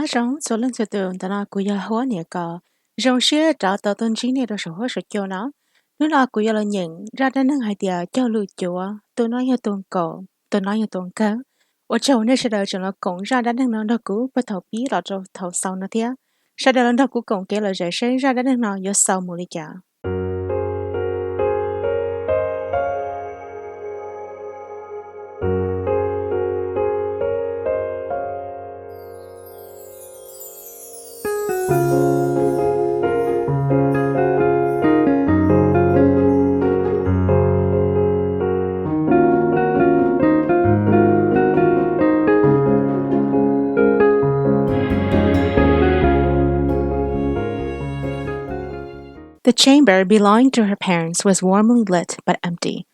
rong số lần số tượng ta là cúi hoa nhẹ cò rong xe trả tờ tôn chính này đó số hoa số cho nó nếu là cúi là nhận ra đến năng hai tia cho lùi chúa tôi nói như tuần cổ tôi nói như tuần cá ở chỗ này sẽ đợi cho nó cũng ra đến năng nó đó cú bắt đầu bí là cho thầu sau nó thế sẽ đợi nó cú cũng kể là dễ sẽ ra đến năng nó do sau mùi cả. The chamber belonging to her parents was warmly lit but empty.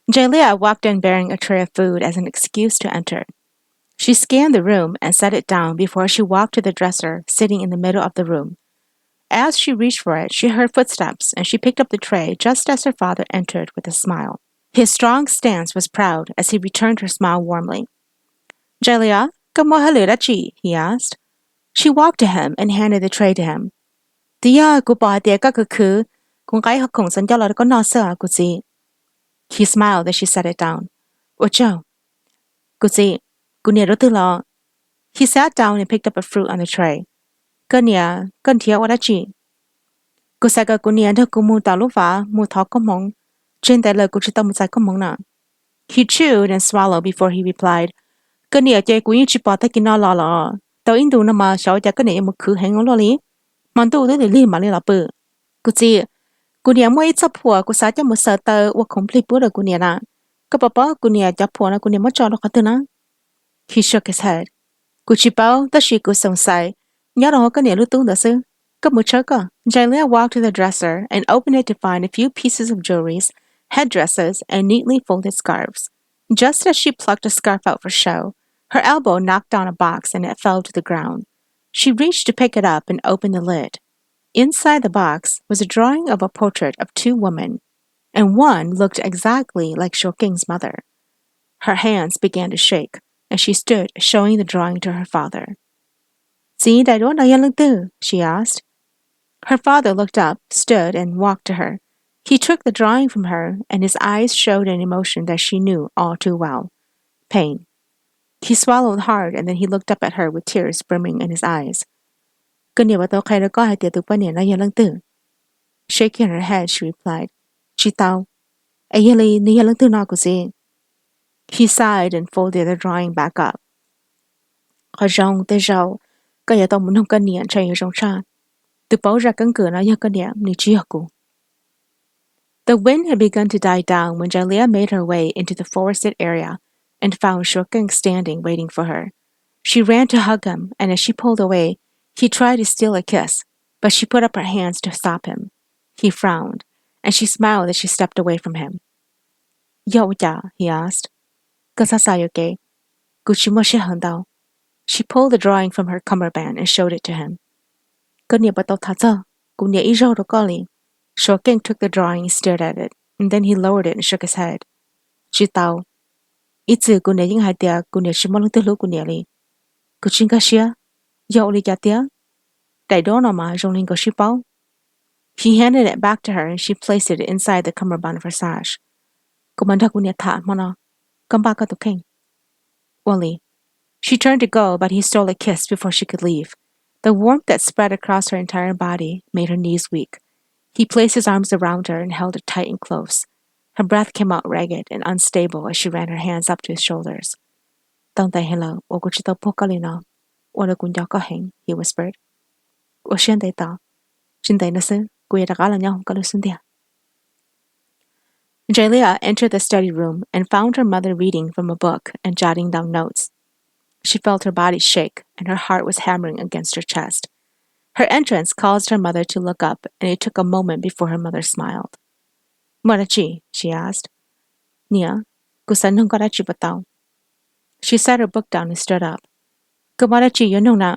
Jialia walked in bearing a tray of food as an excuse to enter. She scanned the room and set it down before she walked to the dresser sitting in the middle of the room. As she reached for it, she heard footsteps and she picked up the tray just as her father entered with a smile. His strong stance was proud as he returned her smile warmly. Jialia, he asked. She walked to him and handed the tray to him. He smiled as she set it down. He sat down and picked up a fruit on the tray. He chewed and swallowed before he replied. He shook his head. Jialia walked to the dresser and opened it to find a few pieces of jewelry, headdresses, and neatly folded scarves. Just as she plucked a scarf out for show, her elbow knocked down a box and it fell to the ground. She reached to pick it up and opened the lid. Inside the box was a drawing of a portrait of two women, and one looked exactly like Shoking's mother. Her hands began to shake, and she stood showing the drawing to her father. She asked. Her father looked up, stood, and walked to her. He took the drawing from her, and his eyes showed an emotion that she knew all too well. Pain. He swallowed hard, and then he looked up at her with tears brimming in his eyes. Shaking her head, she replied, He sighed and folded the drawing back up. The wind had begun to die down when Jialia made her way into the forested area and found Shokeng standing waiting for her. She ran to hug him, and as she pulled away, he tried to steal a kiss, but she put up her hands to stop him. He frowned, and she smiled as she stepped away from him. He asked. She pulled the drawing from her cummerbund and showed it to him. Shokeng took the drawing and stared at it, and then he lowered it and shook his head. He handed it back to her and she placed it inside the cummerbund of her sash. Wally. She turned to go, but he stole a kiss before she could leave. The warmth that spread across her entire body made her knees weak. He placed his arms around her and held her tight and close. Her breath came out ragged and unstable as she ran her hands up to his shoulders. He whispered. Jialia entered the study room and found her mother reading from a book and jotting down notes. She felt her body shake and her heart was hammering against her chest. Her entrance caused her mother to look up, and it took a moment before her mother smiled. Morachi, she asked. Nia, kusan nung karachi batao. She set her book down and stood up. Kumarachi yun na.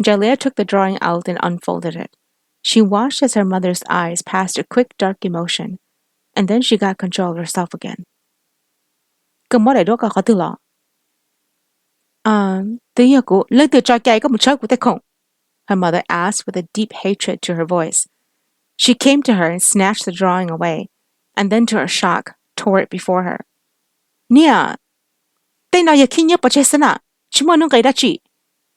Jialia took the drawing out and unfolded it. She watched as her mother's eyes passed a quick dark emotion, and then she got control of herself again. Her mother asked with a deep hatred to her voice. She came to her and snatched the drawing away, and then to her shock, tore it before her. Nia,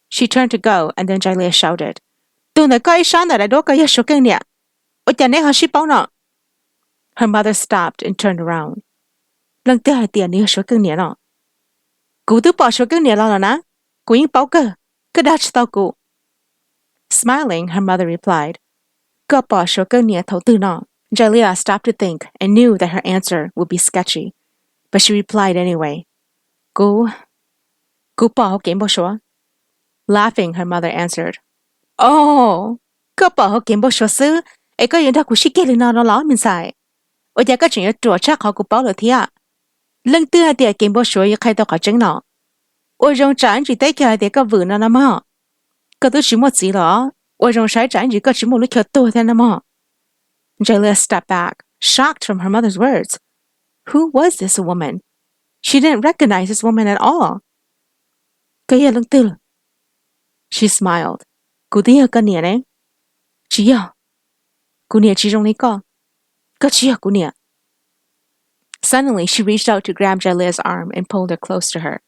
she turned to go, and then Jialia shouted, Her mother stopped and turned around. Smiling, her mother replied, Jialia stopped to think and knew that her answer would be sketchy, but she replied anyway. Laughing, her mother answered, Oh, Jialia stepped back, shocked from her mother's words. Who was this woman? She didn't recognize this woman at all. She smiled. Suddenly, she reached out to grab Jialia's arm and pulled her close to her.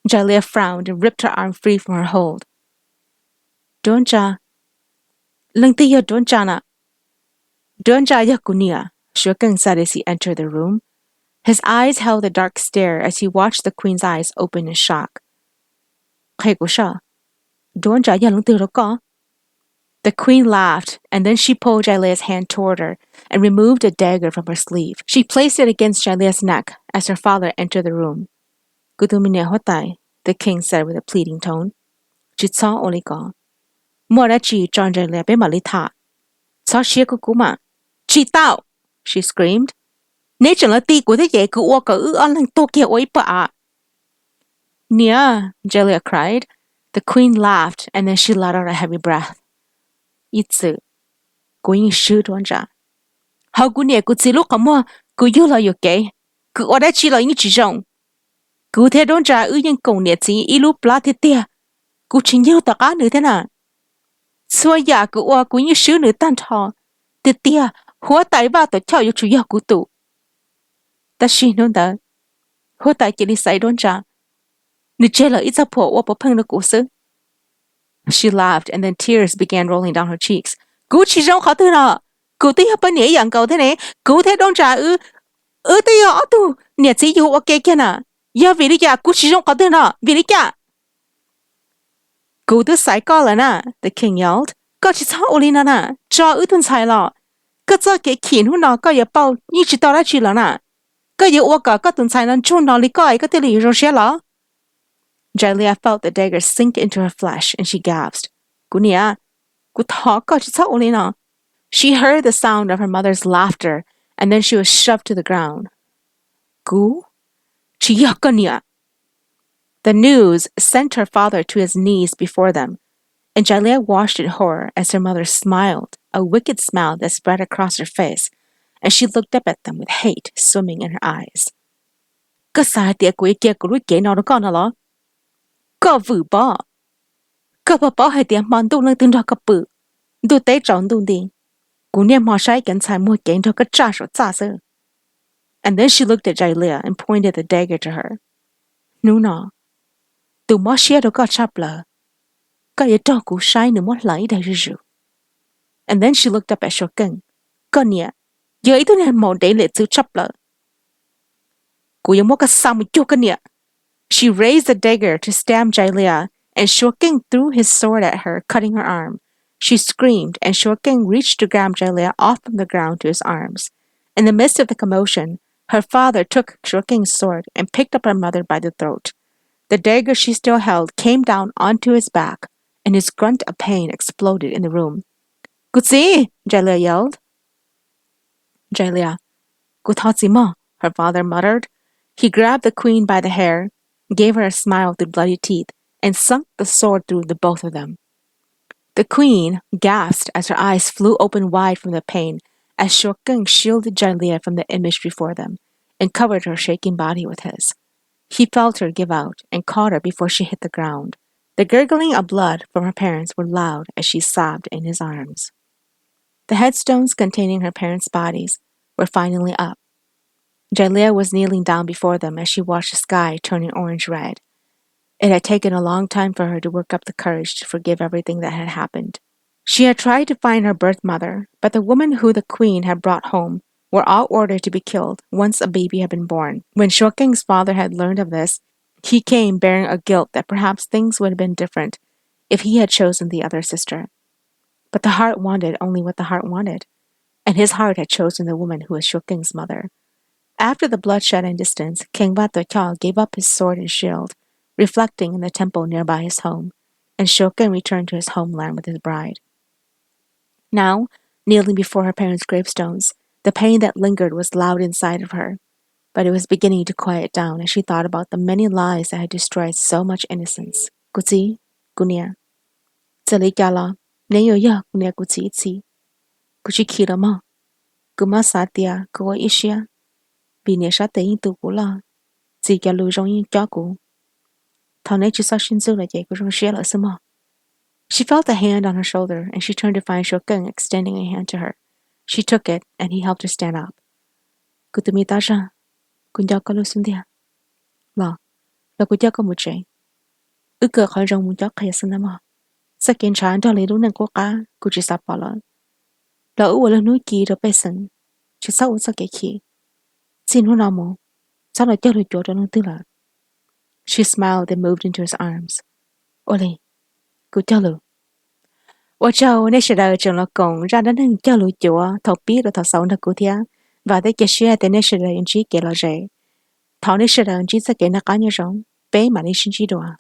Jialia frowned and ripped her arm free from her hold. Donja. Donja yakunia, Shurken said as he entered the room. His eyes held a dark stare as he watched the queen's eyes open in shock. The queen laughed, and then she pulled Jialia's hand toward her and removed a dagger from her sleeve. She placed it against Jialia's neck as her father entered the room. The king said with a pleading tone. She screamed. Nia, Jialia cried. The queen laughed, and then she let out a heavy breath. Itsu, going shoot Donja. How gunia could see look more, could you like your gay? Could order chilo in Chijong? Could he Donja Uyan Gonietzi, ilu platetia? Could chin you the garnutena? So ya could walk when you shoot the tantal. The dear, what I about to tell you to Yakutu. Does she know that? What I can decide Donja? Nigella is a poor wapapang the goose. She laughed, and then tears began rolling down her cheeks. Gucci Jong Hatuna! Go to your penny young golden, go to Donja. They ought near see you or Kekena. Ya Vilica, Gucci Jong Hatuna, Vilica. Go to Saikolana, the king yelled. Got his holinana, Jaw Utun's high law. Got a king who knock your bow, each dollar chilana. Got your walker, got on silent, John Nolly Guy, got the Rochella. Jialia felt the dagger sink into her flesh, and she gasped. Gunia, She heard the sound of her mother's laughter, and then she was shoved to the ground. Gu? The news sent her father to his knees before them, and Jialia watched in horror as her mother smiled, a wicked smile that spread across her face, and she looked up at them with hate swimming in her eyes. Có vử bỏ. Có bỏ hai tiếng mòn tu lên từng đó cấp bự. Tu tế trọng tu đi. Cú niệm mò sai cảnh sai mua cảnh cho cái trả sổ trả sơ. And then she looked at Jialia and pointed the dagger to her. Nú nọ. Tu mò xia đâu có chắp lờ. Có yếu đó cú sai nữa mò lấy đại rư. And then she looked up at Shoken. Có nè. Giờ ý tu nè mò để lệ chữ chắp lờ. Cú yếu mò cái sao mà chô cái nè. She raised the dagger to stab Jialia, and Shurken threw his sword at her, cutting her arm. She screamed, and Shurken reached to grab Jialia off from the ground to his arms. In the midst of the commotion, her father took Shurken's sword and picked up her mother by the throat. The dagger she still held came down onto his back, and his grunt of pain exploded in the room. Gutsi! Jialia yelled. Jialia, Guthatsima, her father muttered. He grabbed the queen by the hair, gave her a smile through bloody teeth, and sunk the sword through the both of them. The queen gasped as her eyes flew open wide from the pain as Shokeng shielded Jialia from the image before them and covered her shaking body with his. He felt her give out and caught her before she hit the ground. The gurgling of blood from her parents were loud as she sobbed in his arms. The headstones containing her parents' bodies were finally up. Jialia was kneeling down before them as she watched the sky turning orange-red. It had taken a long time for her to work up the courage to forgive everything that had happened. She had tried to find her birth mother, but the woman who the queen had brought home were all ordered to be killed once a baby had been born. When Shokeng's father had learned of this, he came bearing a guilt that perhaps things would have been different if he had chosen the other sister. But the heart wanted only what the heart wanted, and his heart had chosen the woman who was Shokeng's mother. After the bloodshed and distance, King Vatokal gave up his sword and shield, reflecting in the temple nearby his home, and Shokeng returned to his homeland with his bride. Now, kneeling before her parents' gravestones, the pain that lingered was loud inside of her, but it was beginning to quiet down as she thought about the many lies that had destroyed so much innocence. Kuzi, Gunia. Zaligala, Neyoya Gunia Kuzi, Kuchikirama, Guma Satya, Go Ishia, Binesha Tein Tukula, Zigalu Jong Jaku. She felt a hand on her shoulder, and she turned to find Shokeng extending a hand to her. She took it, and he helped her stand up. Kutumitasha, Kunjakalo Sundia. La, la Kujaka Muche. Uka Hajong Mujaka Sanama. Second Chan to Little Nankoka, Kujisapala. La Uala Nuki to Pesan. Chisa Usakeki. Sinunamo. Sala Jalu Jordan Tilla. She smiled and moved into his arms. Ole, Kujalu. 我就那时候就老公，让他能交流久啊，头皮了头手那古天，và tới cái xe thì那时候人只给了谁，头那时候人只在给那干那种，别嘛你生气多啊。